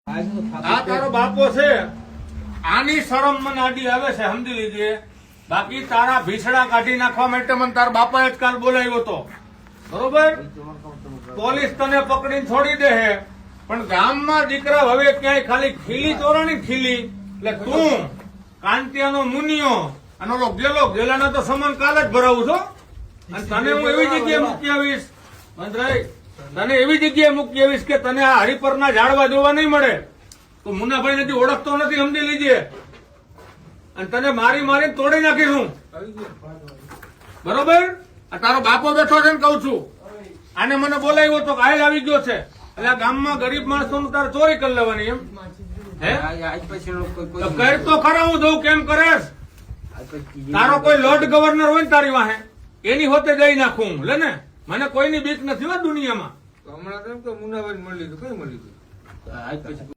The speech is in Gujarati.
આ તારો બાપો છે, આની શરમ મને આડી આવે છે, સમજી લીજે. બાકી તારા ભીસડા કાઢી નાખવા માટે મને તારા બાપાએ જ કાલ બોલાવ્યો હતો, બરોબર? પોલીસ તને પકડીને છોડી દે, પણ ગામમાં દીકરા હવે ક્યાંય ખાલી ખીલી ચોરાણી ખીલી એટલે તું કાંતિયાનો મુનિયો અને ઓલો ગેલાનો તો સમાન કાલ જ ભરાવું છો. અને તને હું એવી જગ્યાએ મૂકી આવીશ મંદરાય, તને એવી જગ્યાએ મૂકી આવીશ કે તને આ હરિપરના ઝાડવા જોવા નહીં મળે. તું મુન્નાભાઈ નથી ઓળખતો નથી, સમજી લીજે. અને તને મારી મારીને તોડી નાખીશું, બરોબર? આ તારો બાપો બેઠો છે ને કઉ છું, આને મને બોલાવ્યો તો કાયલ આવી ગયો છે એટલે આ ગામમાં ગરીબ માણસો નું તારે ચોરી કરી લેવાની એમ હે? તો કર તો ખરા, હું જોઉં કેમ કરેશ. તારો કોઈ લોર્ડ ગવર્નર હોય ને તારી વાહે, એની હોતે જઈ નાખું લે ને. મને કોઈની બીક નથી હો દુનિયામાં. હમણાં તો મુન્નાભાઈ મળી લીધું, કઈ મળી લીધું.